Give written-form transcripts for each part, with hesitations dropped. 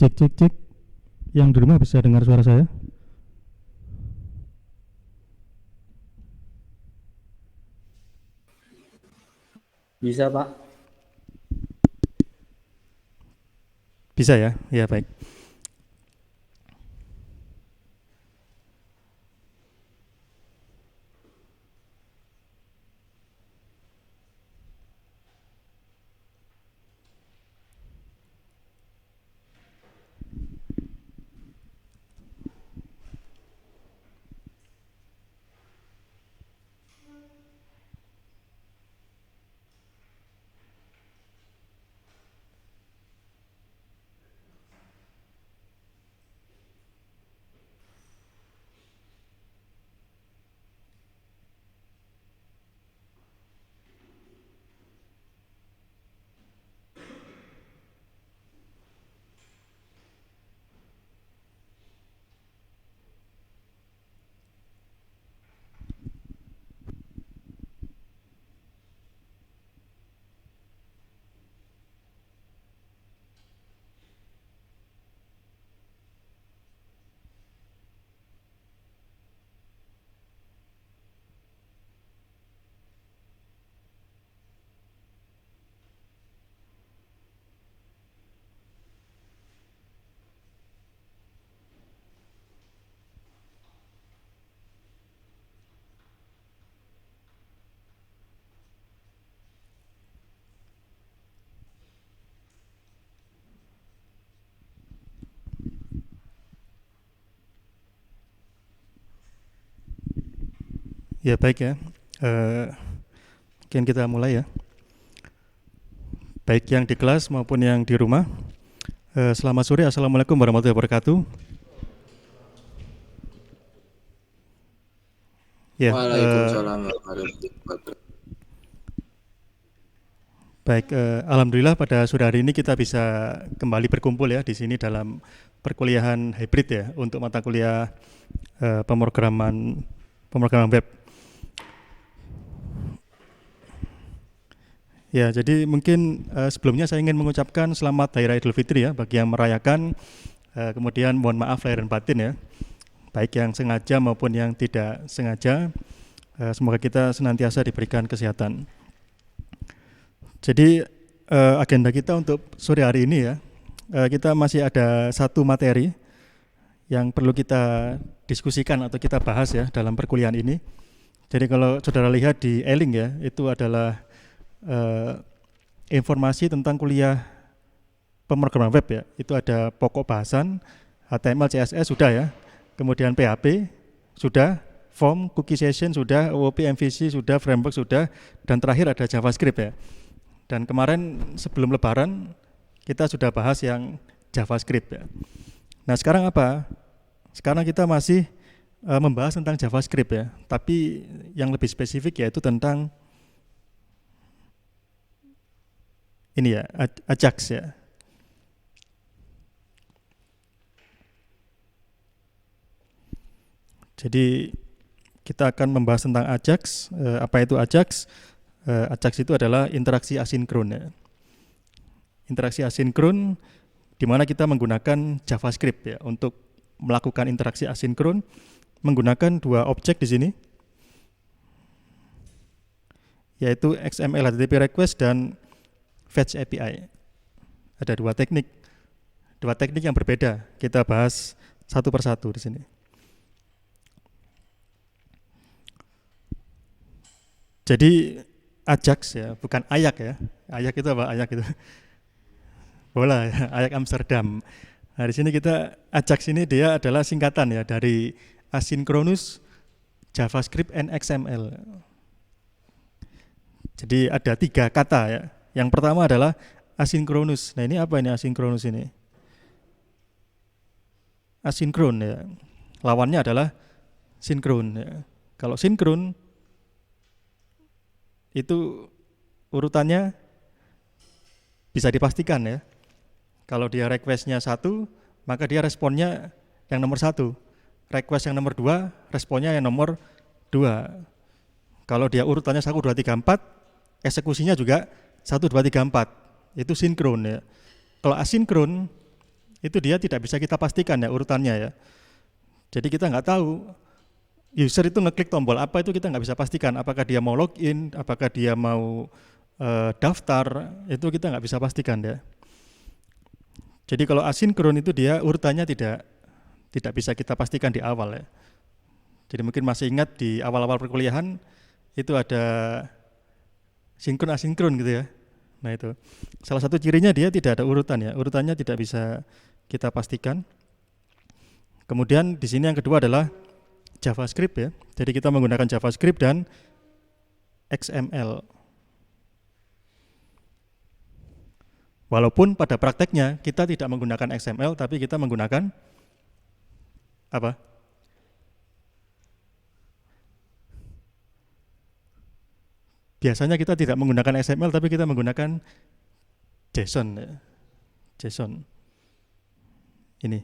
Cek cek cek. Yang di rumah bisa dengar suara saya? Bisa, Pak. Bisa ya? Ya baik. Ya baik ya. Mungkin kita mulai ya. Baik yang di kelas maupun yang di rumah. Selamat sore. Assalamualaikum warahmatullahi wabarakatuh. Ya. Waalaikumsalam warahmatullahi wabarakatuh. Baik. Alhamdulillah pada sore hari ini kita bisa kembali berkumpul ya di sini dalam perkuliahan hybrid ya untuk mata kuliah pemrograman web. Ya, jadi mungkin sebelumnya saya ingin mengucapkan selamat Hari Raya Idul Fitri ya bagi yang merayakan. Kemudian mohon maaf lahir dan batin ya, baik yang sengaja maupun yang tidak sengaja. Semoga kita senantiasa diberikan kesehatan. Jadi agenda kita untuk sore hari ini ya, kita masih ada satu materi yang perlu kita diskusikan atau kita bahas ya dalam perkuliahan ini. Jadi kalau saudara lihat di e-link ya, itu adalah informasi tentang kuliah pemrograman web ya. Itu ada pokok bahasan, HTML, CSS sudah ya, kemudian PHP sudah, form, cookie session sudah, OOP, MVC sudah, framework sudah, dan terakhir ada JavaScript ya. Dan kemarin sebelum lebaran kita sudah bahas yang JavaScript ya. Nah sekarang apa? Sekarang kita masih membahas tentang JavaScript ya, tapi yang lebih spesifik yaitu tentang ini ya, Ajax ya. Jadi kita akan membahas tentang Ajax. Apa itu Ajax? Ajax itu adalah interaksi asinkron ya. Interaksi asinkron di mana kita menggunakan JavaScript ya untuk melakukan interaksi asinkron menggunakan dua objek di sini, yaitu XML HTTP request dan Fetch API. Ada dua teknik yang berbeda. Kita bahas satu persatu di sini. Jadi Ajax ya, bukan Ayak ya. Ayak itu apa? Ayak itu bola ya, Ayak Amsterdam. Nah, di sini kita Ajax ini dia adalah singkatan ya dari Asynchronous JavaScript and XML. Jadi ada tiga kata ya. Yang pertama adalah asinkronus. Nah ini apa ini asinkronus ini? Asinkron ya. Lawannya adalah sinkron ya. Kalau sinkron itu urutannya bisa dipastikan ya. Kalau dia requestnya 1, maka dia responnya yang nomor 1. Request yang nomor 2, responnya yang nomor 2. Kalau dia urutannya 1, 2, 3, 4, eksekusinya juga 1, 2, 3, 4. Itu sinkron ya. Kalau asinkron itu dia tidak bisa kita pastikan ya urutannya ya. Jadi kita nggak tahu user itu ngeklik tombol apa, itu kita nggak bisa pastikan. Apakah dia mau login, apakah dia mau daftar, itu kita nggak bisa pastikan ya. Jadi kalau asinkron itu dia urutannya tidak bisa kita pastikan di awal ya. Jadi mungkin masih ingat di awal-awal perkuliahan itu ada sinkron asinkron gitu ya. Nah itu salah satu cirinya dia tidak ada urutan ya, urutannya tidak bisa kita pastikan. Kemudian di sini yang kedua adalah JavaScript ya. Jadi kita menggunakan JavaScript dan XML. Walaupun pada prakteknya kita tidak menggunakan XML, tapi kita menggunakan apa? Biasanya kita tidak menggunakan XML, tapi kita menggunakan JSON ya. JSON. Ini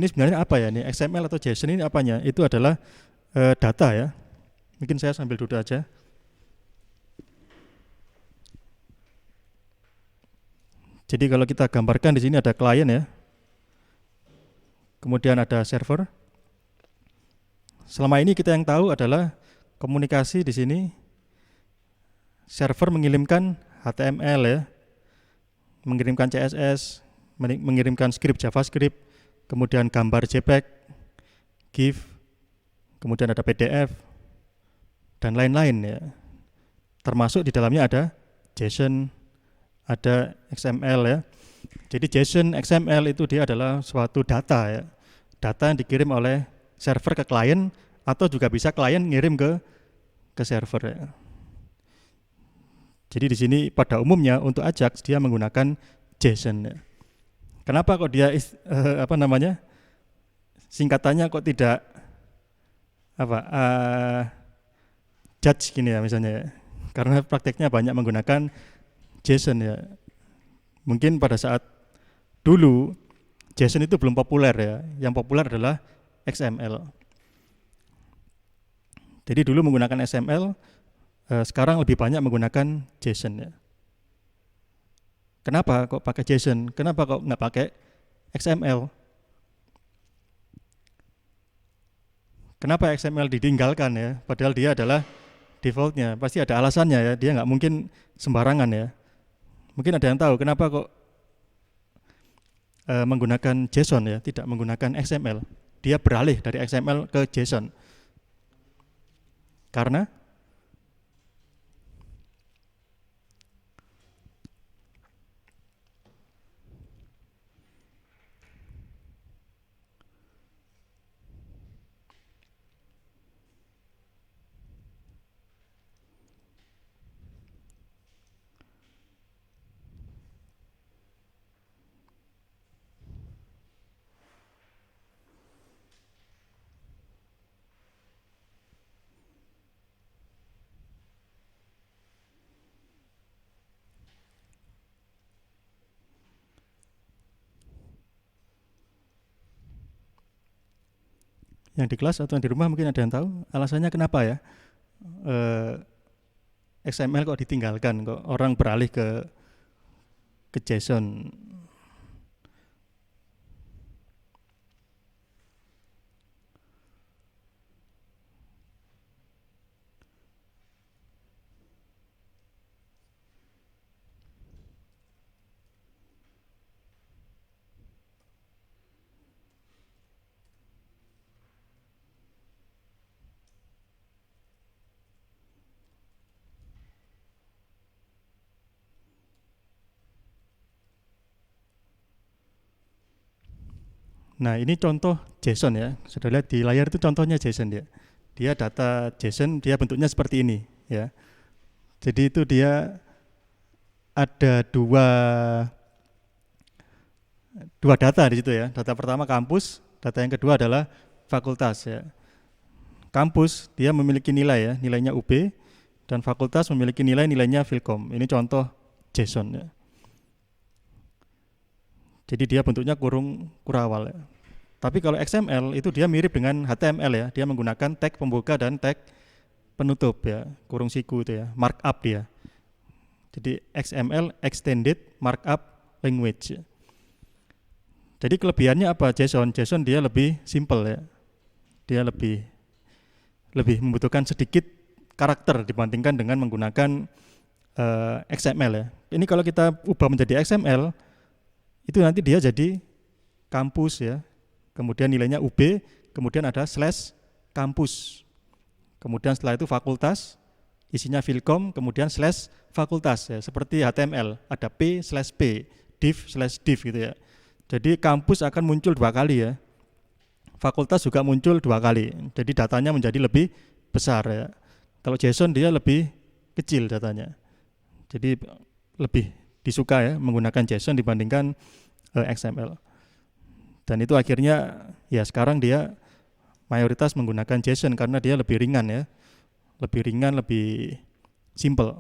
sebenarnya apa ya? Ini XML atau JSON ini apanya? Itu adalah data ya. Mungkin saya sambil duduk aja. Jadi kalau kita gambarkan di sini ada klien ya. Kemudian ada server. Selama ini kita yang tahu adalah komunikasi di sini. Server mengirimkan HTML ya. Mengirimkan CSS, mengirimkan skrip JavaScript, kemudian gambar JPEG, GIF, kemudian ada PDF dan lain-lain ya. Termasuk di dalamnya ada JSON, ada XML ya. Jadi JSON, XML itu dia adalah suatu data ya. Data yang dikirim oleh server ke klien atau juga bisa klien ngirim ke server ya. Jadi di sini pada umumnya untuk Ajax dia menggunakan JSON ya. Kenapa kok dia singkatannya kok tidak judge gini ya misalnya ya. Karena prakteknya banyak menggunakan JSON ya. Mungkin pada saat dulu JSON itu belum populer ya. Yang populer adalah XML. Jadi dulu menggunakan XML, sekarang lebih banyak menggunakan JSON ya. Kenapa kok pakai JSON? Kenapa kok nggak pakai XML? Kenapa XML ditinggalkan ya? Padahal dia adalah defaultnya. Pasti ada alasannya ya. Dia nggak mungkin sembarangan ya. Mungkin ada yang tahu kenapa kok menggunakan JSON ya, tidak menggunakan XML. Dia beralih dari XML ke JSON. Karena yang di kelas atau yang di rumah mungkin ada yang tahu alasannya kenapa ya XML kok ditinggalkan, kok orang beralih ke JSON. Nah ini contoh JSON ya, sudah lihat di layar itu contohnya JSON dia. Dia data JSON, dia bentuknya seperti ini ya. Jadi itu dia ada dua data di situ ya. Data pertama kampus, data yang kedua adalah fakultas ya. Kampus dia memiliki nilai ya, nilainya UB, dan fakultas memiliki nilainya Filkom. Ini contoh JSON ya. Jadi dia bentuknya kurung kurawal ya. Tapi kalau XML itu dia mirip dengan HTML ya. Dia menggunakan tag pembuka dan tag penutup ya. Kurung siku itu ya. Markup dia. Jadi XML Extended Markup Language ya. Jadi kelebihannya apa JSON? JSON dia lebih simple ya. Dia lebih membutuhkan sedikit karakter dibandingkan dengan menggunakan XML ya. Ini kalau kita ubah menjadi XML, itu nanti dia jadi kampus ya. Kemudian nilainya UB, kemudian ada slash kampus. Kemudian setelah itu fakultas, isinya Filkom, kemudian slash fakultas ya. Seperti HTML, ada P/P, div/div gitu ya. Jadi kampus akan muncul 2 kali ya. Fakultas juga muncul 2 kali. Jadi datanya menjadi lebih besar ya. Kalau JSON dia lebih kecil datanya. Jadi lebih disuka ya menggunakan JSON dibandingkan XML. Dan itu akhirnya ya sekarang dia mayoritas menggunakan JSON karena dia lebih ringan ya. Lebih ringan, lebih simple.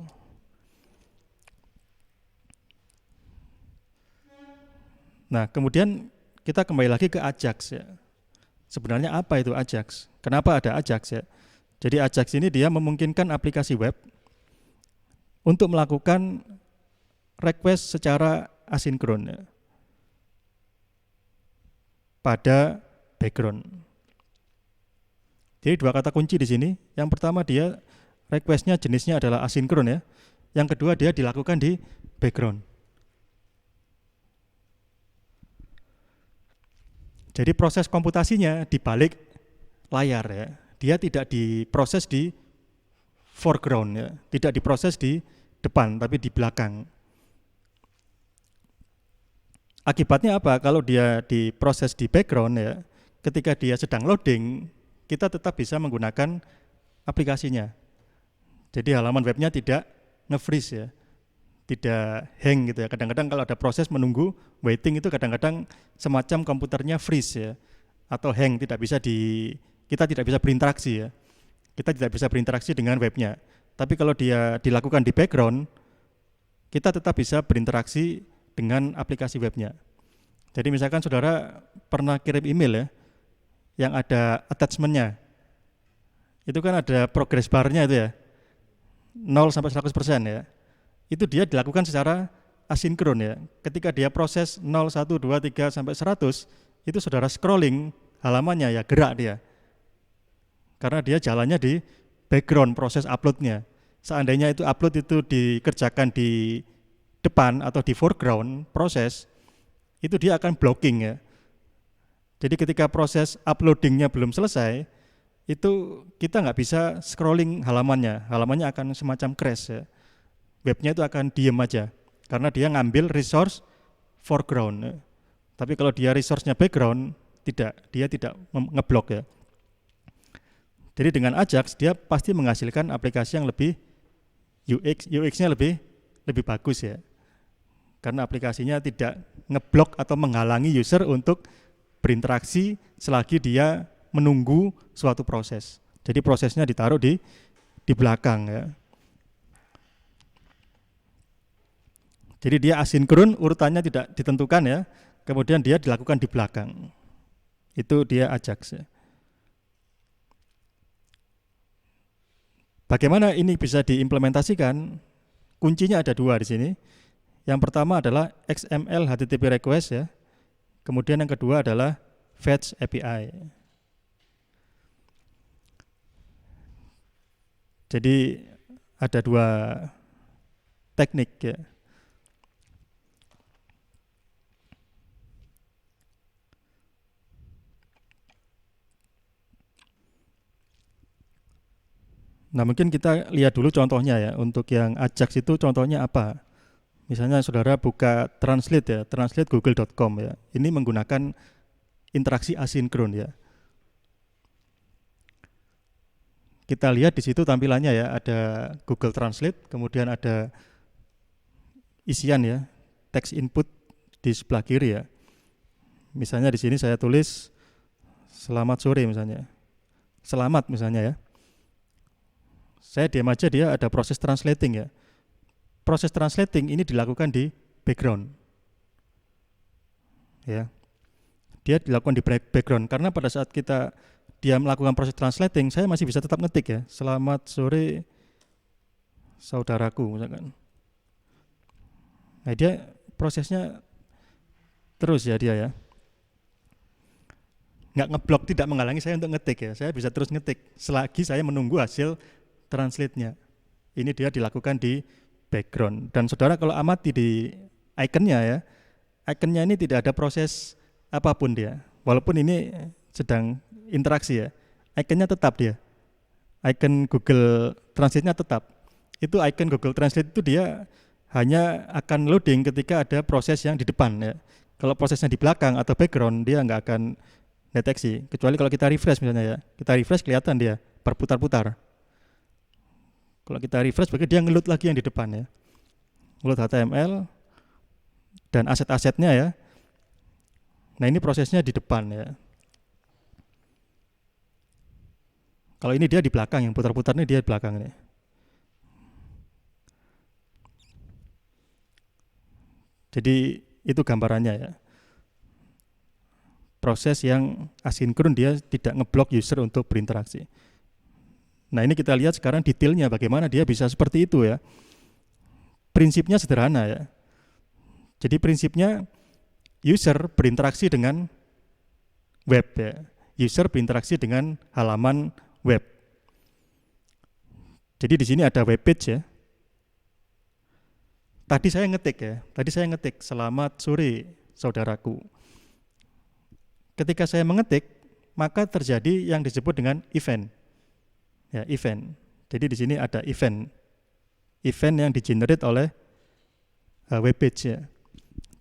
Nah, kemudian kita kembali lagi ke Ajax ya. Sebenarnya apa itu Ajax? Kenapa ada Ajax ya? Jadi Ajax ini dia memungkinkan aplikasi web untuk melakukan request secara asinkron ya, pada background. Jadi 2 kata kunci di sini. Yang pertama dia requestnya jenisnya adalah asinkron ya. Yang kedua dia dilakukan di background. Jadi proses komputasinya di balik layar ya. Dia tidak diproses di foreground ya, tidak diproses di depan tapi di belakang. Akibatnya apa? Kalau dia diproses di background ya, ketika dia sedang loading, kita tetap bisa menggunakan aplikasinya. Jadi halaman webnya tidak nge-freeze ya, tidak hang gitu ya. Kadang-kadang kalau ada proses menunggu waiting itu kadang-kadang semacam komputernya freeze ya, atau hang, kita tidak bisa berinteraksi ya. Kita tidak bisa berinteraksi dengan webnya. Tapi kalau dia dilakukan di background, kita tetap bisa berinteraksi dengan aplikasi webnya. Jadi misalkan saudara pernah kirim email ya, yang ada attachment-nya. Itu kan ada progress bar-nya itu ya, 0 sampai 100% ya. Itu dia dilakukan secara asinkron ya. Ketika dia proses 0, 1, 2, 3 sampai 100, itu saudara scrolling halamannya ya gerak dia. Karena dia jalannya di background proses uploadnya. Seandainya itu upload itu dikerjakan di depan atau di foreground proses, itu dia akan blocking ya. Jadi ketika proses uploadingnya belum selesai, itu kita nggak bisa scrolling halamannya akan semacam crash ya. Webnya itu akan diem aja, karena dia ngambil resource foreground ya. Tapi kalau dia resource-nya background, dia tidak ngeblok ya. Jadi dengan Ajax dia pasti menghasilkan aplikasi yang lebih UX-nya lebih bagus ya. Karena aplikasinya tidak ngeblok atau menghalangi user untuk berinteraksi selagi dia menunggu suatu proses. Jadi prosesnya ditaruh di belakang ya. Jadi dia asinkron, urutannya tidak ditentukan ya. Kemudian dia dilakukan di belakang. Itu dia Ajax ya. Bagaimana ini bisa diimplementasikan? Kuncinya ada 2 di sini. Yang pertama adalah XML HTTP request ya. Kemudian yang kedua adalah Fetch API. Jadi ada 2 teknik ya. Nah mungkin kita lihat dulu contohnya ya. Untuk yang Ajax itu contohnya apa? Misalnya saudara buka Translate ya, translate google.com ya. Ini menggunakan interaksi asinkron ya. Kita lihat di situ tampilannya ya, ada Google Translate, kemudian ada isian ya, text input di sebelah kiri ya. Misalnya di sini saya tulis selamat sore misalnya. Selamat misalnya ya. Saya diam aja, dia ada proses translating ya. Proses translating ini dilakukan di background. Ya. Dia dilakukan di background karena pada saat dia melakukan proses translating, saya masih bisa tetap ngetik ya. Selamat sore saudaraku misalkan. Nah, dia prosesnya terus ya dia ya. nggak ngeblok, tidak menghalangi saya untuk ngetik ya. Saya bisa terus ngetik selagi saya menunggu hasil translate-nya. Ini dia dilakukan di background. Dan saudara kalau amati di ikonnya ya, ikonnya ini tidak ada proses apapun dia. Walaupun ini sedang interaksi ya, ikonnya tetap dia. Icon Google Translate-nya tetap. Itu icon Google Translate itu dia hanya akan loading ketika ada proses yang di depan ya. Kalau prosesnya di belakang atau background dia nggak akan deteksi. Kecuali kalau kita refresh misalnya ya, kita refresh kelihatan dia berputar-putar. Kalau kita refresh berarti dia ngeload lagi yang di depan ya. Ngeload HTML dan aset-asetnya ya. Nah ini prosesnya di depan ya. Kalau ini dia di belakang, yang putar-putar ini dia di belakang nih. Jadi itu gambarannya ya. Proses yang asinkron dia tidak ngeblok user untuk berinteraksi. Nah ini kita lihat sekarang detailnya bagaimana dia bisa seperti itu ya. Prinsipnya sederhana ya. Jadi prinsipnya user berinteraksi dengan web ya. User berinteraksi dengan halaman web. Jadi di sini ada web page ya. Tadi saya ngetik, selamat sore saudaraku. Ketika saya mengetik, maka terjadi yang disebut dengan event. Ya, event. Jadi di sini ada event yang di-generate oleh web page ya.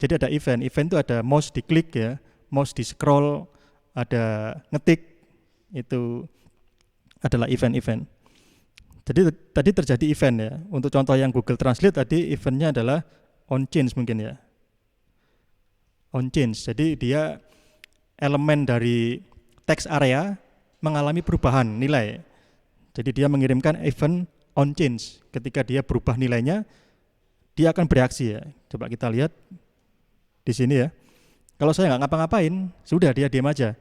Jadi ada event itu ada mouse diklik ya, mouse di scroll, ada ngetik, itu adalah event. Jadi tadi terjadi event ya. Untuk contoh yang Google Translate tadi eventnya adalah on change mungkin ya. On change. Jadi dia elemen dari text area mengalami perubahan nilai. Jadi dia mengirimkan event on change. Ketika dia berubah nilainya, dia akan bereaksi ya. Coba kita lihat di sini ya. Kalau saya nggak ngapa-ngapain, sudah dia diam aja.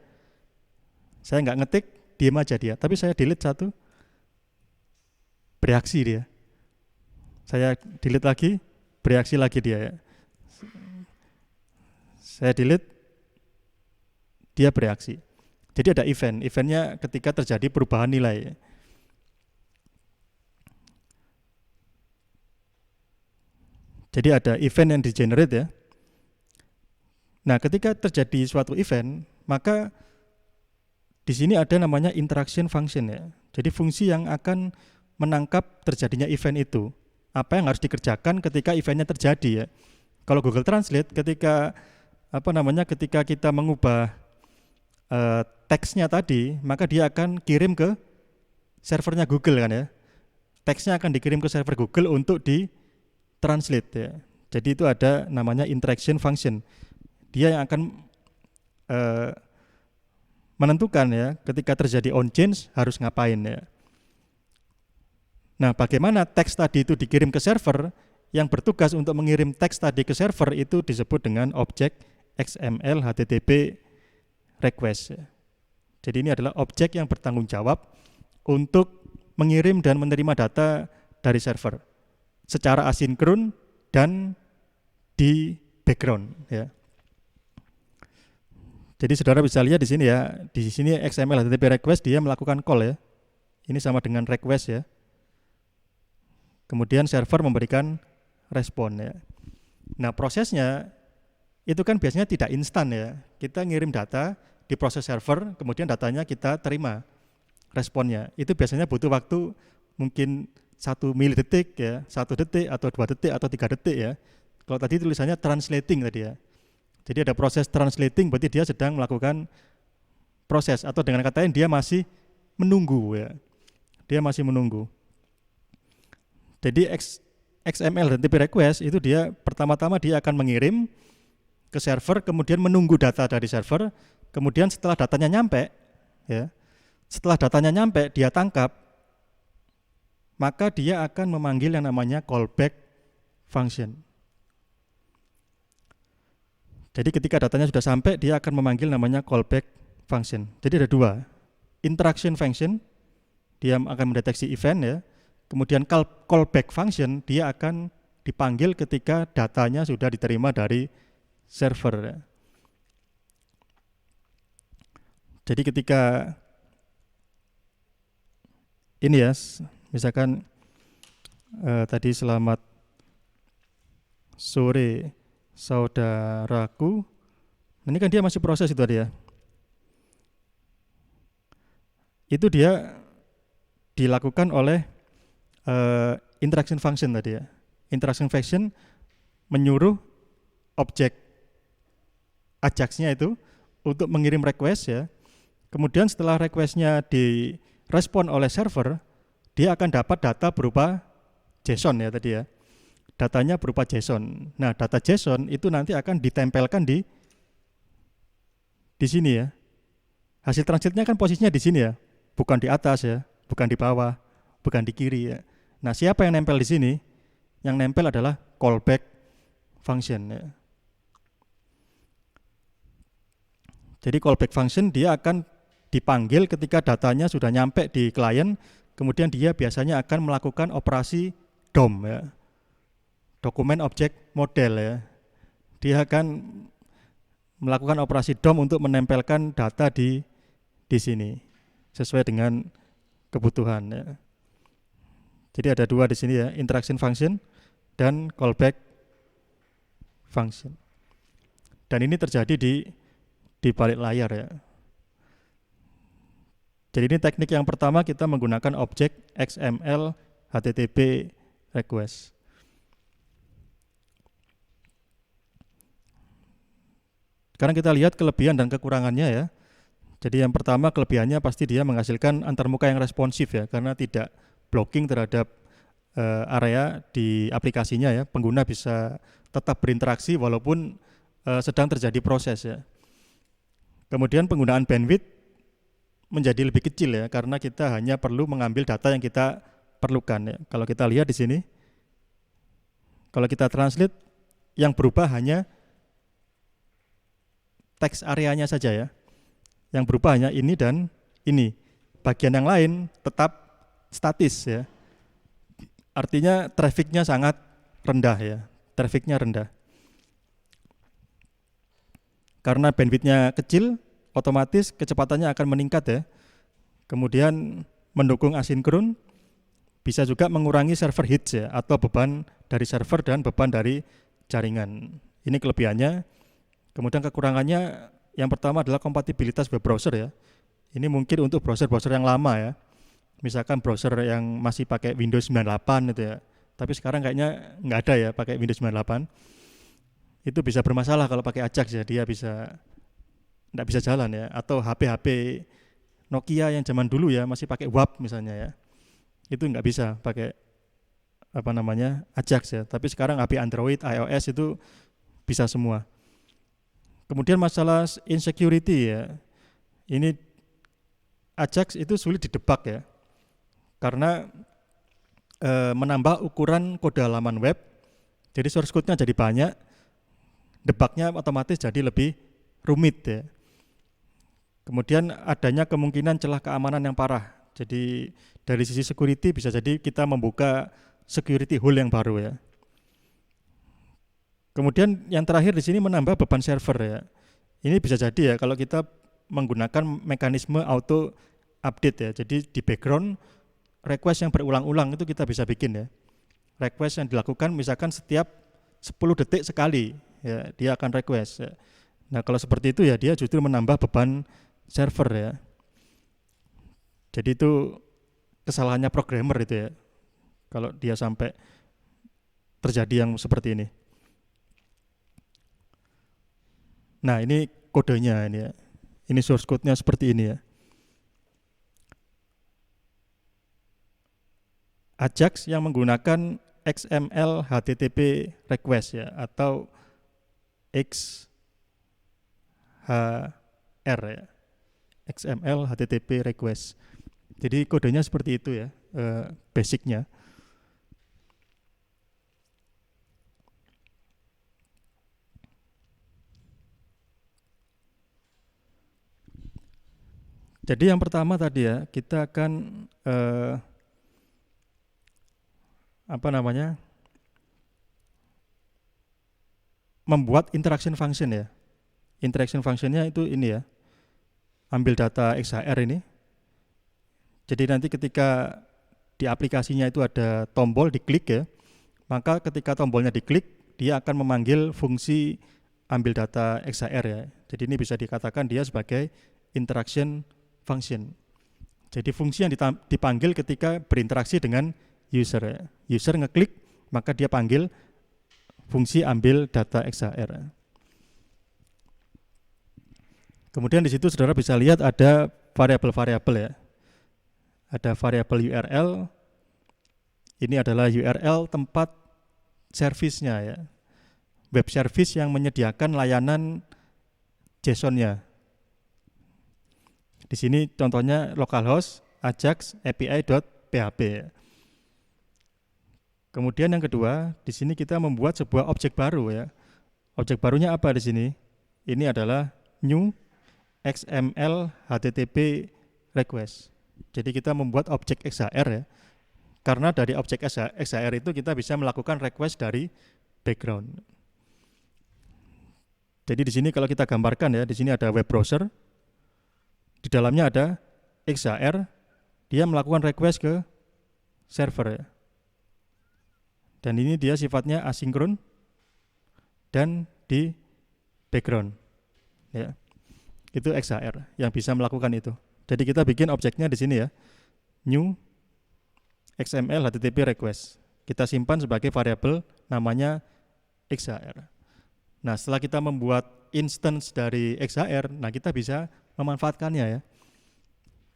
Saya nggak ngetik, diam aja dia. Tapi saya delete satu, bereaksi dia. Saya delete lagi, bereaksi lagi dia ya. Saya delete, dia bereaksi. Jadi ada eventnya ketika terjadi perubahan nilai. Jadi ada event yang di-generate ya. Nah, ketika terjadi suatu event, maka di sini ada namanya interaction function ya. Jadi fungsi yang akan menangkap terjadinya event itu. Apa yang harus dikerjakan ketika eventnya terjadi ya. Kalau Google Translate ketika ketika kita mengubah teksnya tadi, maka dia akan kirim ke servernya Google kan ya. Teksnya akan dikirim ke server Google untuk di-translate ya. Jadi itu ada namanya interaction function. Dia yang akan menentukan ya ketika terjadi on change harus ngapain ya. Nah, bagaimana teks tadi itu dikirim ke server, yang bertugas untuk mengirim teks tadi ke server itu disebut dengan objek XML HTTP request. Jadi ini adalah objek yang bertanggung jawab untuk mengirim dan menerima data dari server secara asinkron dan di background ya. Jadi saudara bisa lihat di sini ya, di sini XML HTTP request dia melakukan call ya. Ini sama dengan request ya. Kemudian server memberikan respon ya. Nah, prosesnya itu kan biasanya tidak instan ya. Kita ngirim data di proses server, kemudian datanya kita terima responnya. Itu biasanya butuh waktu mungkin 1 milidetik ya, 1 detik atau 2 detik atau 3 detik ya. Kalau tadi tulisannya translating tadi ya. Jadi ada proses translating, berarti dia sedang melakukan proses, atau dengan kata lain dia masih menunggu ya. Dia masih menunggu. Jadi XML dan HTTP request itu dia pertama-tama dia akan mengirim ke server, kemudian menunggu data dari server, kemudian setelah datanya nyampe ya. Setelah datanya nyampe dia tangkap, maka dia akan memanggil yang namanya callback function. Jadi ketika datanya sudah sampai, dia akan memanggil namanya callback function. Jadi ada 2, interaction function, dia akan mendeteksi event ya. Kemudian callback function, dia akan dipanggil ketika datanya sudah diterima dari server. Jadi ketika ini ya, misalkan tadi selamat sore saudaraku, ini kan dia masih proses itu tadi ya. Itu dia dilakukan oleh interaction function tadi ya. Interaction function menyuruh objek Ajax-nya itu untuk mengirim request ya. Kemudian setelah request-nya direspon oleh server, dia akan dapat data berupa JSON ya tadi ya. Datanya berupa JSON. Nah, data JSON itu nanti akan ditempelkan di sini ya. Hasil transitnya kan posisinya di sini ya, bukan di atas ya, bukan di bawah, bukan di kiri ya. Nah, siapa yang nempel di sini? Yang nempel adalah callback function ya. Jadi callback function dia akan dipanggil ketika datanya sudah nyampe di klien, kemudian dia biasanya akan melakukan operasi DOM ya. Dokumen object model ya. Dia akan melakukan operasi DOM untuk menempelkan data di sini sesuai dengan kebutuhan ya. Jadi ada dua di sini ya, interaction function dan callback function. Dan ini terjadi di balik layar ya. Jadi ini teknik yang pertama, kita menggunakan objek XML HTTP request. Sekarang kita lihat kelebihan dan kekurangannya ya. Jadi yang pertama, kelebihannya pasti dia menghasilkan antarmuka yang responsif ya, karena tidak blocking terhadap area di aplikasinya ya. Pengguna bisa tetap berinteraksi walaupun sedang terjadi proses ya. Kemudian penggunaan bandwidth menjadi lebih kecil ya, karena kita hanya perlu mengambil data yang kita perlukan ya. Kalau kita lihat di sini, kalau kita translate, yang berubah hanya teks areanya saja ya. Yang berubah hanya ini dan ini. Bagian yang lain tetap statis ya. Artinya trafficnya sangat rendah ya. Trafficnya rendah. Karena bandwidthnya kecil, otomatis kecepatannya akan meningkat ya. Kemudian mendukung asinkron, bisa juga mengurangi server hits ya, atau beban dari server dan beban dari jaringan. Ini kelebihannya. Kemudian kekurangannya, yang pertama adalah kompatibilitas web browser ya. Ini mungkin untuk browser-browser yang lama ya. Misalkan browser yang masih pakai Windows 98 gitu ya. Tapi sekarang kayaknya nggak ada ya pakai Windows 98. Itu bisa bermasalah kalau pakai Ajax ya, dia nggak bisa jalan ya. Atau HP-HP Nokia yang zaman dulu ya masih pakai WAP misalnya ya, itu nggak bisa pakai Ajax ya. Tapi sekarang HP Android, iOS itu bisa semua. Kemudian masalah insecurity ya, ini Ajax itu sulit didebak ya, karena menambah ukuran kode halaman web, jadi source code-nya jadi banyak, debugnya otomatis jadi lebih rumit ya. Kemudian adanya kemungkinan celah keamanan yang parah. Jadi dari sisi security bisa jadi kita membuka security hole yang baru ya. Kemudian yang terakhir di sini menambah beban server ya. Ini bisa jadi ya kalau kita menggunakan mekanisme auto update ya. Jadi di background request yang berulang-ulang itu kita bisa bikin ya. Request yang dilakukan misalkan setiap 10 detik sekali ya, dia akan request ya. Nah, kalau seperti itu ya dia justru menambah beban server ya. Jadi itu kesalahannya programmer itu ya. Kalau dia sampai terjadi yang seperti ini. Nah, ini kodenya ini ya. Ini source code-nya seperti ini ya. Ajax yang menggunakan XML HTTP request ya, atau XHR ya. XML HTTP request. Jadi kodenya seperti itu ya, basicnya. Jadi yang pertama tadi ya, kita akan membuat interaction function ya. Interaction functionnya itu ini ya. ambil data XHR ini. Jadi nanti ketika di aplikasinya itu ada tombol diklik ya, maka ketika tombolnya diklik dia akan memanggil fungsi ambil data XHR ya. Jadi ini bisa dikatakan dia sebagai interaction function. Jadi fungsi yang dipanggil ketika berinteraksi dengan user ya. User ngeklik maka dia panggil fungsi ambil data XHR. Kemudian di situ saudara bisa lihat ada variabel-variabel ya. Ada variabel URL. Ini adalah URL tempat service-nya ya. Web service yang menyediakan layanan JSON-nya. Di sini contohnya localhost ajax api.php. Kemudian yang kedua, di sini kita membuat sebuah objek baru ya. Objek barunya apa di sini? Ini adalah new XML HTTP request. Jadi kita membuat objek XHR ya. Karena dari objek XHR itu kita bisa melakukan request dari background. Jadi di sini kalau kita gambarkan ya, di sini ada web browser. Di dalamnya ada XHR, dia melakukan request ke server ya. Dan ini dia sifatnya asinkron dan di background ya. Itu XHR yang bisa melakukan itu. Jadi kita bikin objeknya di sini ya. New XML HTTP request. Kita simpan sebagai variabel namanya XHR. Nah, setelah kita membuat instance dari XHR, nah kita bisa memanfaatkannya ya.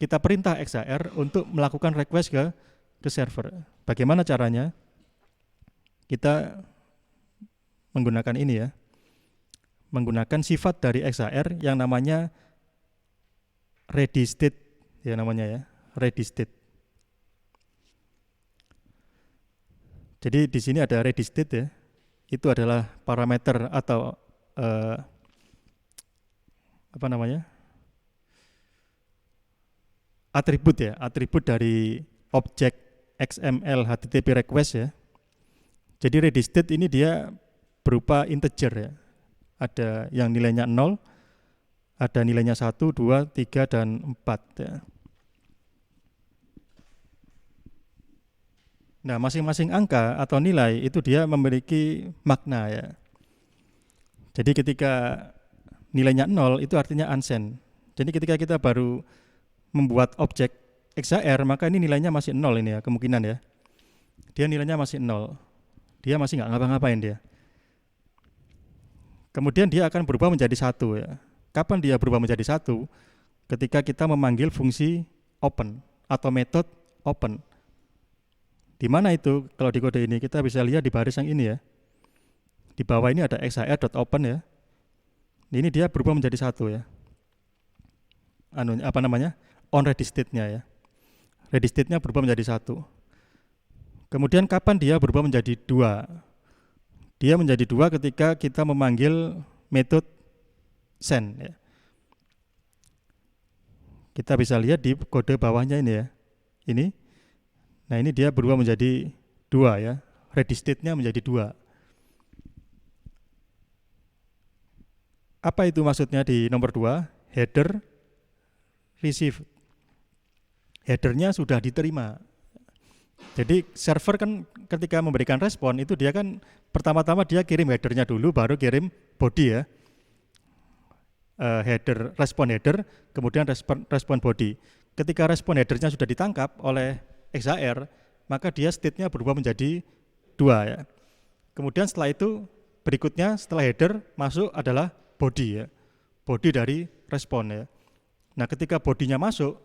Kita perintah XHR untuk melakukan request ke server. Bagaimana caranya? Kita menggunakan ini ya. Menggunakan sifat dari XHR yang namanya ready state ya namanya ya, ready state. Jadi di sini ada ready state ya. Itu adalah parameter atau atribut ya, atribut dari objek XML HTTP request ya. Jadi ready state ini dia berupa integer ya. Ada yang nilainya 0, ada nilainya 1, 2, 3, dan 4 ya. Nah, masing-masing angka atau nilai itu dia memiliki makna ya. Jadi ketika nilainya 0 itu artinya unsend. Jadi ketika kita baru membuat objek XHR, maka ini nilainya masih 0 ini ya, kemungkinan ya. Dia nilainya masih 0. Dia masih nggak ngapa-ngapain dia. Kemudian dia akan berubah menjadi 1 ya. Kapan dia berubah menjadi 1? Ketika kita memanggil fungsi open atau metode open. Di mana itu? Kalau di kode ini kita bisa lihat di baris yang ini ya. Di bawah ini ada xhr.open ya. Ini dia berubah menjadi 1 ya. On ready state-nya ya. Ready state-nya berubah menjadi 1. Kemudian kapan dia berubah menjadi 2? Dia menjadi 2 ketika kita memanggil metode send ya. Kita bisa lihat di kode bawahnya ini ya. Ini. Nah, ini dia berubah menjadi 2 ya. Ready state-nya menjadi 2. Apa itu maksudnya di nomor 2? Header receive. Headernya sudah diterima. Jadi server kan ketika memberikan respon itu dia kan pertama-tama dia kirim headernya dulu, baru kirim body ya. Respon header, kemudian respon body. Ketika respon headernya sudah ditangkap oleh XHR, maka dia state-nya berubah menjadi 2 ya. Kemudian setelah itu berikutnya setelah header masuk adalah body ya. Body dari respon ya. Nah, ketika bodinya masuk,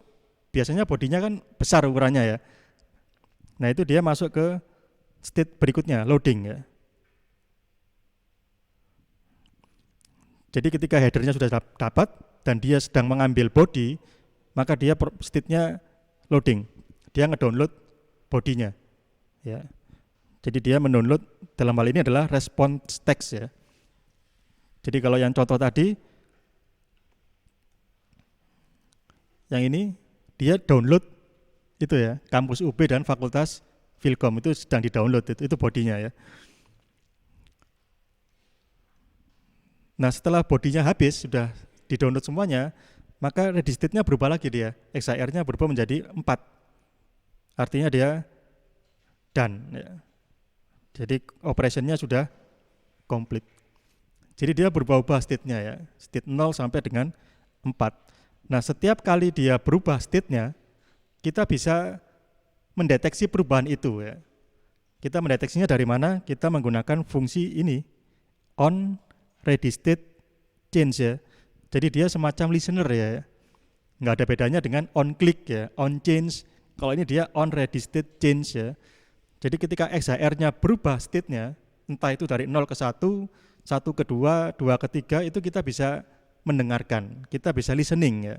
biasanya bodinya kan besar ukurannya ya. Nah, itu dia masuk ke state berikutnya, loading ya. Jadi ketika headernya sudah dapat dan dia sedang mengambil body, maka dia state-nya loading. Dia ngedownload bodinya. Ya. Jadi dia mendownload dalam hal ini adalah response text ya. Jadi kalau yang contoh tadi, yang ini dia download itu ya, kampus UB dan fakultas Filkom itu sedang di-download, itu bodinya ya. Nah, setelah bodinya habis, sudah di-download semuanya, maka ready state-nya berubah lagi dia. XHR-nya berubah menjadi 4. Artinya dia done ya. Jadi operation-nya sudah komplit. Jadi dia berubah-ubah state-nya ya. State 0 sampai dengan 4. Nah, setiap kali dia berubah state-nya, kita bisa mendeteksi perubahan itu ya. Kita mendeteksinya dari mana? Kita menggunakan fungsi ini, on ready state change ya. Jadi dia semacam listener ya. Nggak ada bedanya dengan on click ya, on change. Kalau ini dia on ready state change ya. Jadi ketika XHR-nya berubah state-nya, entah itu dari 0 ke 1, 1 ke 2, 2 ke 3, itu kita bisa mendengarkan, kita bisa listening ya.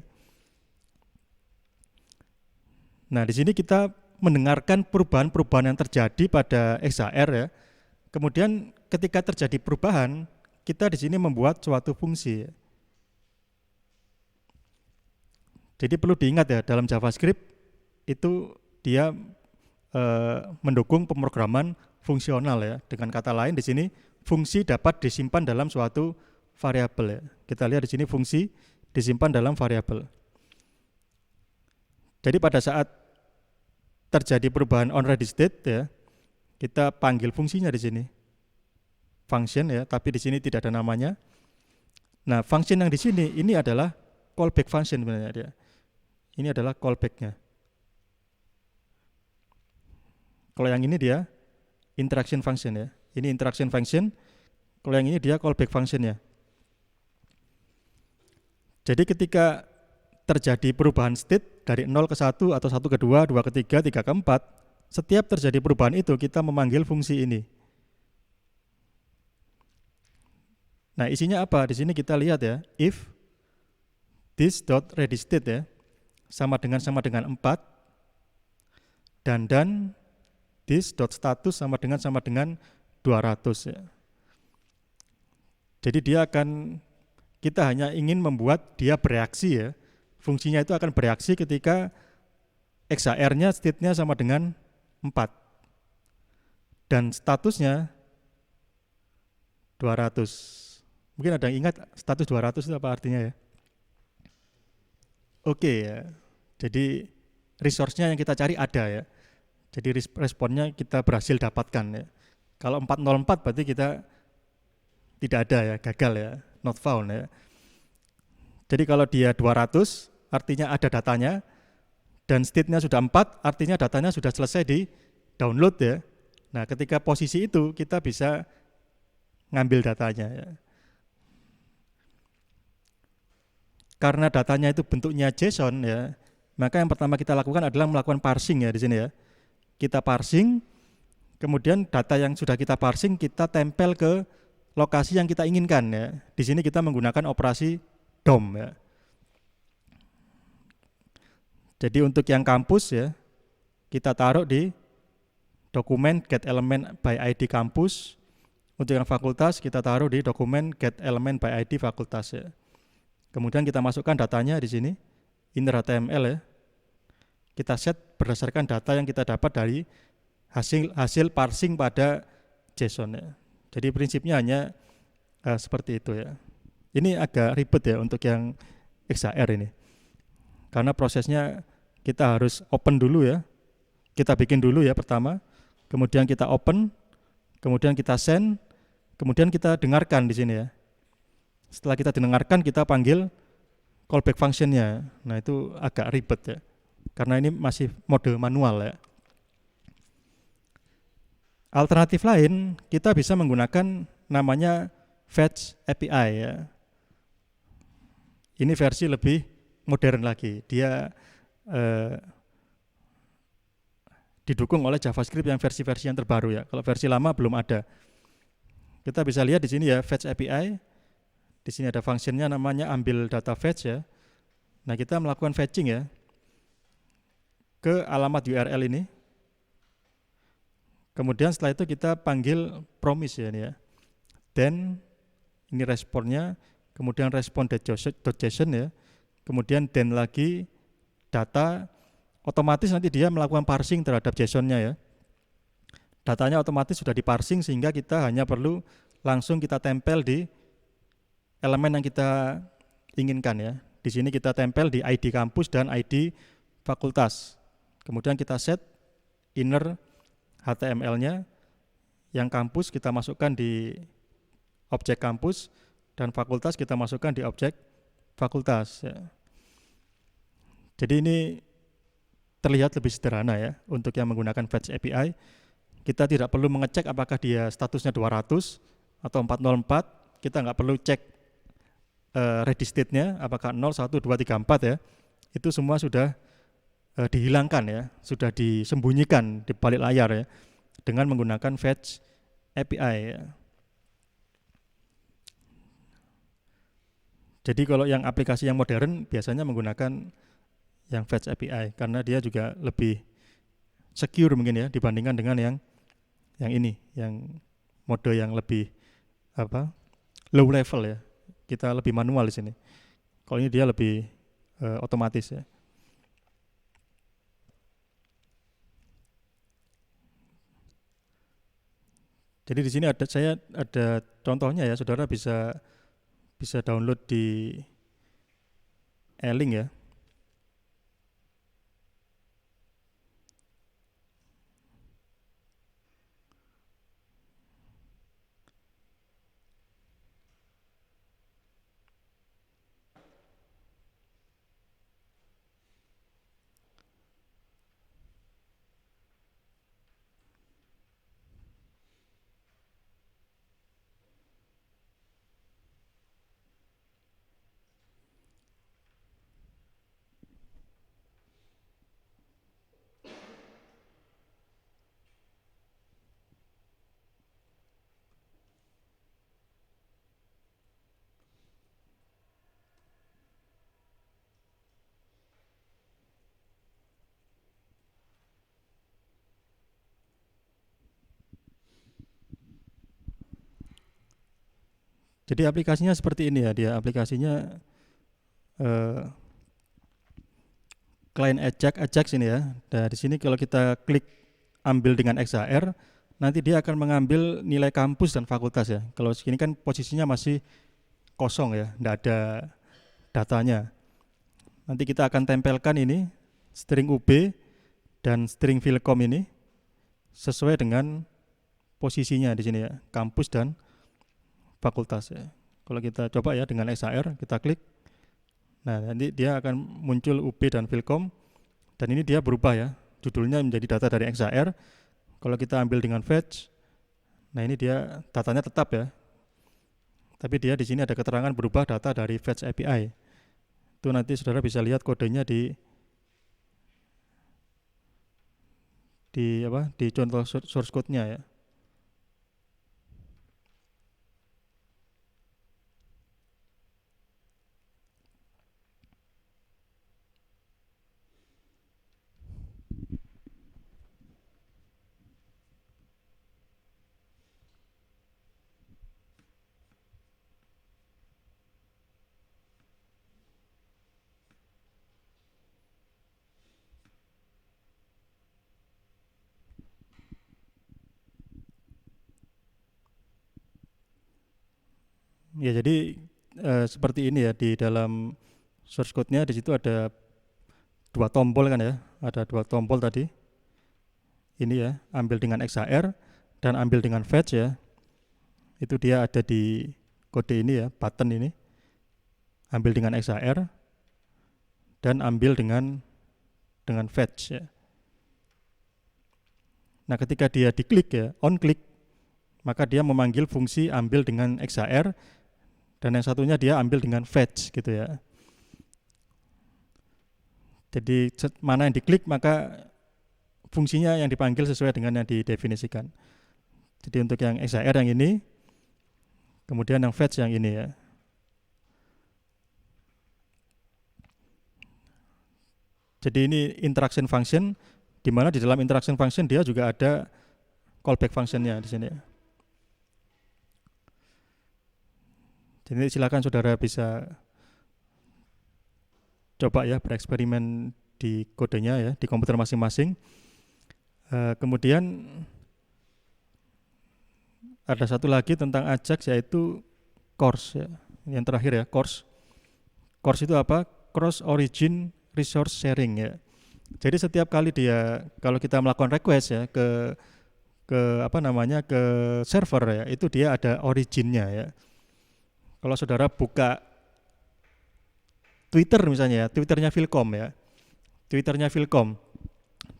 Nah, di sini kita mendengarkan perubahan-perubahan yang terjadi pada XHR ya. Kemudian ketika terjadi perubahan, kita di sini membuat suatu fungsi ya. Jadi perlu diingat ya, dalam JavaScript itu dia mendukung pemrograman fungsional ya. Dengan kata lain di sini fungsi dapat disimpan dalam suatu variabel ya. Kita lihat di sini fungsi disimpan dalam variabel. Jadi pada saat terjadi perubahan on ready state ya, kita panggil fungsinya di sini. Function ya, tapi di sini tidak ada namanya. Nah, function yang di sini ini adalah callback function sebenarnya dia. Ini adalah callback-nya. Kalau yang ini dia interaction function ya. Ini interaction function. Kalau yang ini dia callback function ya. Jadi ketika terjadi perubahan state dari 0 ke 1 atau 1 ke 2, 2 ke 3, 3 ke 4, setiap terjadi perubahan itu kita memanggil fungsi ini. Nah, isinya apa? Di sini kita lihat ya, if this.readyState ya, sama dengan 4, dan this.status sama dengan 200 ya. Jadi dia akan, kita hanya ingin membuat dia bereaksi ya. Fungsinya itu akan bereaksi ketika XHR-nya state-nya sama dengan 4 dan statusnya 200. Mungkin ada yang ingat status 200 itu apa artinya ya? Oke ya. Jadi resource-nya yang kita cari ada ya. Jadi responnya kita berhasil dapatkan ya. Kalau 404 berarti kita tidak ada ya, gagal ya, not found ya. Jadi kalau dia 200 artinya ada datanya, dan state-nya sudah 4 artinya datanya sudah selesai di download ya. Nah, ketika posisi itu kita bisa ngambil datanya ya. Karena datanya itu bentuknya JSON ya, maka yang pertama kita lakukan adalah melakukan parsing ya di sini ya. Kita parsing, kemudian data yang sudah kita parsing kita tempel ke lokasi yang kita inginkan ya. Di sini kita menggunakan operasi DOM ya. Jadi untuk yang kampus ya, kita taruh di dokumen getElementById kampus. Untuk yang fakultas kita taruh di dokumen getElementById fakultas ya. Kemudian kita masukkan datanya di sini, inner HTML ya. Kita set berdasarkan data yang kita dapat dari hasil parsing pada JSON ya. Jadi prinsipnya hanya seperti itu ya. Ini agak ribet ya untuk yang XHR ini. Karena prosesnya kita harus open dulu ya. Kita bikin dulu ya pertama, kemudian kita open, kemudian kita send, kemudian kita dengarkan di sini ya. Setelah kita dengarkan kita panggil callback function-nya. Nah, itu agak ribet ya. Karena ini masih mode manual ya. Alternatif lain, kita bisa menggunakan namanya Fetch API ya. Ini versi lebih modern lagi. Dia didukung oleh JavaScript yang versi-versi yang terbaru ya. Kalau versi lama belum ada. Kita bisa lihat di sini ya, Fetch API. Di sini ada fungsinya namanya ambil data fetch ya. Nah, kita melakukan fetching ya ke alamat URL ini. Kemudian setelah itu kita panggil promise ya ini ya. Then ini responnya, kemudian respond.json ya. Kemudian then lagi data, otomatis nanti dia melakukan parsing terhadap JSON-nya ya. Datanya otomatis sudah diparsing sehingga kita hanya perlu langsung kita tempel di elemen yang kita inginkan ya. Di sini kita tempel di ID kampus dan ID fakultas. Kemudian kita set inner HTML-nya, yang kampus kita masukkan di objek kampus dan fakultas kita masukkan di objek fakultas. Ya. Jadi ini terlihat lebih sederhana ya untuk yang menggunakan Fetch API. Kita tidak perlu mengecek apakah dia statusnya 200 atau 404. Kita nggak perlu cek ready state-nya apakah 0, 1, 2, 3, 4 ya. Itu semua sudah dihilangkan ya, sudah disembunyikan di balik layar ya dengan menggunakan Fetch API ya. Jadi kalau yang aplikasi yang modern biasanya menggunakan yang Fetch API karena dia juga lebih secure mungkin ya dibandingkan dengan yang ini, yang mode yang lebih low level ya. Kita lebih manual di sini. Kalau ini dia lebih otomatis ya. Jadi di sini saya ada contohnya ya, saudara bisa download di e-link ya. Jadi aplikasinya seperti ini ya, dia aplikasinya client Ajax ini ya. Nah, di sini kalau kita klik ambil dengan XHR, nanti dia akan mengambil nilai kampus dan fakultas ya. Kalau sini kan posisinya masih kosong ya, enggak ada datanya. Nanti kita akan tempelkan ini string UB dan string Philcom ini sesuai dengan posisinya di sini ya, kampus dan fakultas ya. Kalau kita coba ya dengan XHR, kita klik. Nah, nanti dia akan muncul UB dan Philcom dan ini dia berubah ya. Judulnya menjadi data dari XHR. Kalau kita ambil dengan Fetch, nah ini dia datanya tetap ya. Tapi dia di sini ada keterangan berubah data dari Fetch API. Itu nanti saudara bisa lihat kodenya di contoh source code-nya ya. Ya jadi seperti ini ya, di dalam source code-nya di situ ada 2 tombol kan ya, ada 2 tombol tadi. Ini ya, ambil dengan XHR dan ambil dengan Fetch ya. Itu dia ada di kode ini ya, button ini. Ambil dengan XHR dan ambil dengan Fetch ya. Nah, ketika dia diklik ya, on click, maka dia memanggil fungsi ambil dengan XHR dan yang satunya dia ambil dengan Fetch gitu ya. Jadi mana yang diklik maka fungsinya yang dipanggil sesuai dengan yang didefinisikan. Jadi untuk yang XHR yang ini, kemudian yang Fetch yang ini ya. Jadi ini interaction function, di mana di dalam interaction function dia juga ada callback functionnya di sini ya. Jadi silakan saudara bisa coba ya bereksperimen di kodenya ya, di komputer masing-masing. Kemudian ada satu lagi tentang Ajax yaitu course ya. Yang terakhir ya, course. CORS itu apa? Cross Origin Resource Sharing ya. Jadi setiap kali kalau kita melakukan request ya ke ke server ya, itu dia ada originnya ya. Kalau saudara buka Twitter misalnya ya, Twitternya Philcom ya, Twitternya Philcom,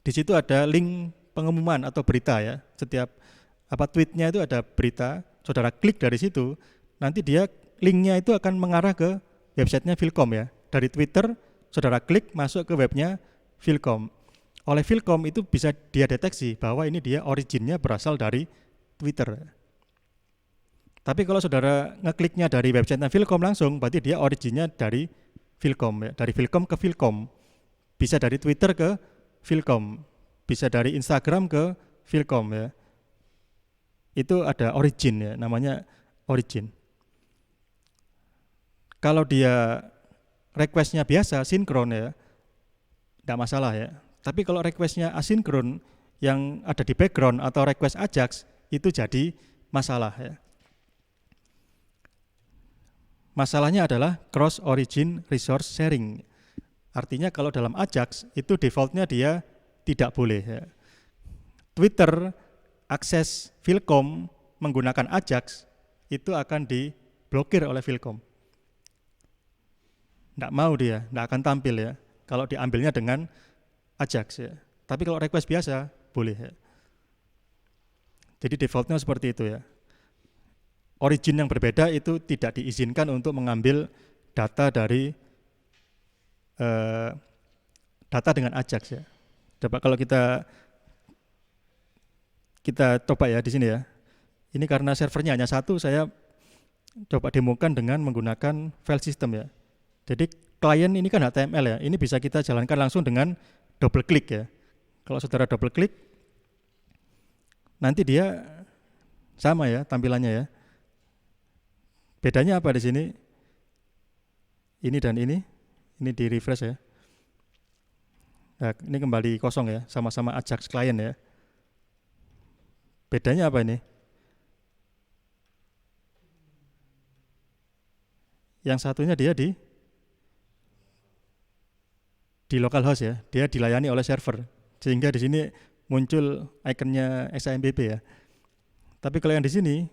di situ ada link pengumuman atau berita ya. Setiap tweetnya itu ada berita, saudara klik dari situ, nanti dia linknya itu akan mengarah ke websitenya Philcom ya. Dari Twitter, saudara klik masuk ke webnya Philcom. Oleh Philcom itu bisa dia deteksi bahwa ini dia originnya berasal dari Twitter. Tapi kalau saudara ngekliknya dari websitenya Philcom langsung, berarti dia originnya dari Philcom ya. Dari Philcom ke Philcom. Bisa dari Twitter ke Philcom. Bisa dari Instagram ke Philcom ya. Itu ada origin ya, namanya origin. Kalau dia requestnya biasa, sinkron ya, tidak masalah ya. Tapi kalau requestnya asinkron yang ada di background atau request Ajax, itu jadi masalah ya. Masalahnya adalah cross origin resource sharing. Artinya kalau dalam Ajax itu defaultnya dia tidak boleh ya. Twitter akses Philcom menggunakan Ajax itu akan diblokir oleh Philcom. Tidak mau dia, tidak akan tampil ya. Kalau diambilnya dengan Ajax ya. Tapi kalau request biasa boleh ya. Jadi defaultnya seperti itu ya. Origin yang berbeda itu tidak diizinkan untuk mengambil data dari data dengan Ajax ya. Coba kalau kita coba ya di sini ya. Ini karena servernya hanya satu, saya coba demokan dengan menggunakan file system ya. Jadi klien ini kan HTML ya. Ini bisa kita jalankan langsung dengan double klik ya. Kalau saudara double klik, nanti dia sama ya tampilannya ya. Bedanya apa di sini? Ini dan ini di refresh ya. Nah, ini kembali kosong ya, sama-sama Ajax client ya. Bedanya apa ini? Yang satunya dia di localhost ya, dia dilayani oleh server, sehingga di sini muncul ikonnya XAMPP ya. Tapi kalau yang di sini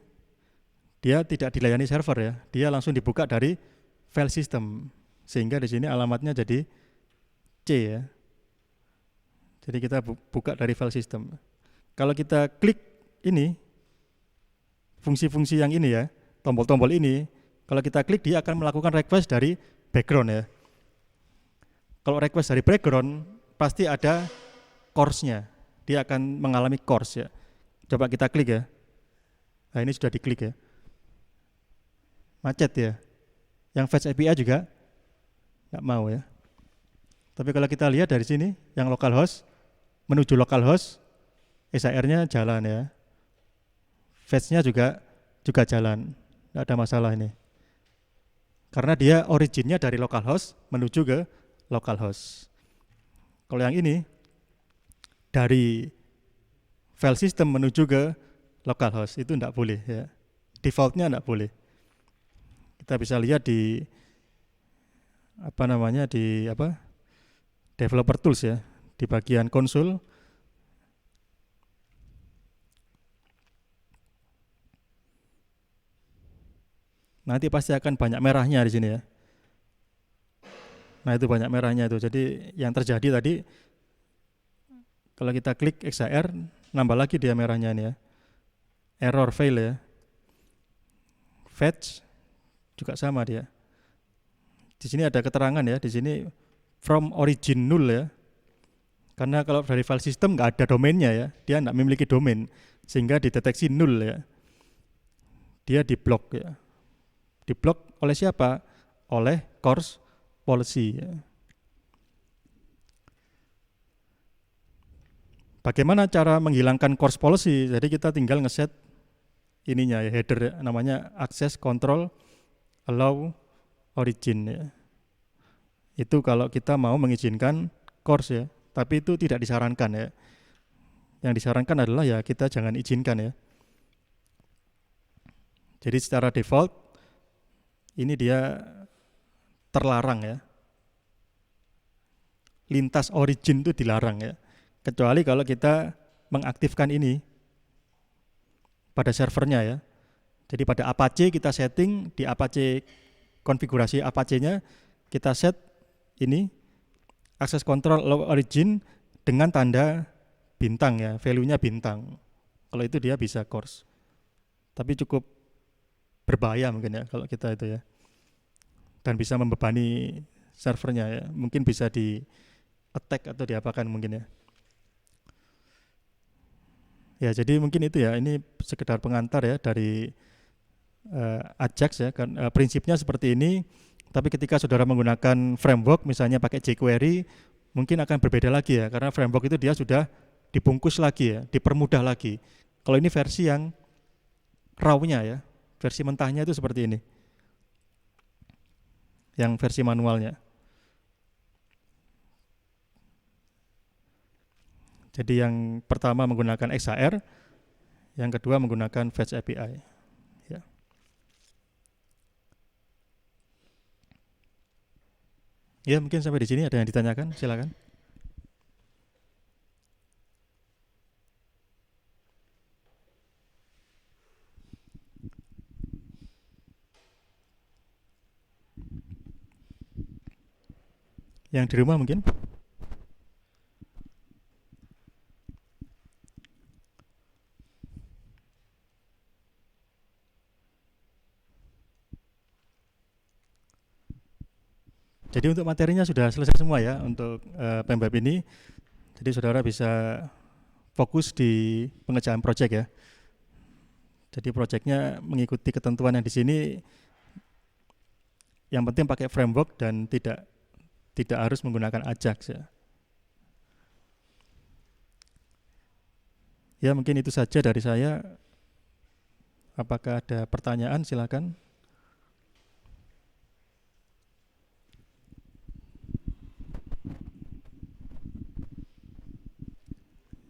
dia tidak dilayani server ya, dia langsung dibuka dari file system, sehingga di sini alamatnya jadi C ya. Jadi kita buka dari file system. Kalau kita klik ini, fungsi-fungsi yang ini ya, tombol-tombol ini, kalau kita klik dia akan melakukan request dari background ya. Kalau request dari background pasti ada CORS-nya, dia akan mengalami CORS ya. Coba kita klik ya. Nah ini sudah diklik ya. Macet ya. Yang Fetch API juga nggak mau ya. Tapi kalau kita lihat dari sini, yang localhost menuju localhost, SAR-nya jalan ya. Fetch-nya juga jalan, nggak ada masalah ini. Karena dia originnya dari localhost menuju ke localhost. Kalau yang ini dari file system menuju ke localhost itu enggak boleh ya. Defaultnya enggak boleh. Kita bisa lihat di developer tools ya, di bagian konsol. Nanti pasti akan banyak merahnya di sini ya. Nah itu banyak merahnya itu. Jadi yang terjadi tadi, kalau kita klik XAR, nambah lagi dia merahnya ini ya. Error fail ya. Fetch juga sama dia. Di sini ada keterangan ya, di sini from origin null ya. Karena kalau dari file system nggak ada domainnya ya, dia nggak memiliki domain, sehingga dideteksi null ya. Dia diblok ya. Diblok oleh siapa? Oleh CORS policy ya. Bagaimana cara menghilangkan CORS policy? Jadi kita tinggal ngeset ininya ya, header ya, namanya access control allow origin ya. Itu kalau kita mau mengizinkan CORS ya, tapi itu tidak disarankan ya. Yang disarankan adalah ya kita jangan izinkan ya. Jadi secara default ini dia terlarang ya. Lintas origin itu dilarang ya. Kecuali kalau kita mengaktifkan ini pada servernya ya. Jadi pada Apache kita setting, di Apache konfigurasi Apache-nya kita set ini access control allow origin dengan tanda bintang ya, value-nya bintang. Kalau itu dia bisa coarse. Tapi cukup berbahaya mungkin ya kalau kita itu ya. Dan bisa membebani servernya ya. Mungkin bisa di attack atau diapakan mungkin ya. Ya, jadi mungkin itu ya, ini sekedar pengantar ya dari Ajax ya kan, prinsipnya seperti ini. Tapi ketika saudara menggunakan framework misalnya pakai jQuery mungkin akan berbeda lagi ya, karena framework itu dia sudah dibungkus lagi ya, dipermudah lagi. Kalau ini versi yang raw-nya ya, versi mentahnya itu seperti ini. Yang versi manualnya. Jadi yang pertama menggunakan XHR, yang kedua menggunakan Fetch API. Ya. Ya, mungkin sampai di sini ada yang ditanyakan, silakan. Yang di rumah mungkin? Jadi untuk materinya sudah selesai semua ya untuk PemBab ini. Jadi saudara bisa fokus di pengerjaan proyek ya. Jadi proyeknya mengikuti ketentuan yang di sini. Yang penting pakai framework dan tidak harus menggunakan Ajax ya. Ya mungkin itu saja dari saya. Apakah ada pertanyaan? Silakan.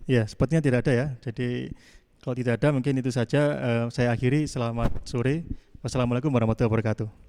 Ya, sepertinya tidak ada ya. Jadi kalau tidak ada mungkin itu saja. Saya akhiri. Selamat sore. Wassalamualaikum warahmatullahi wabarakatuh.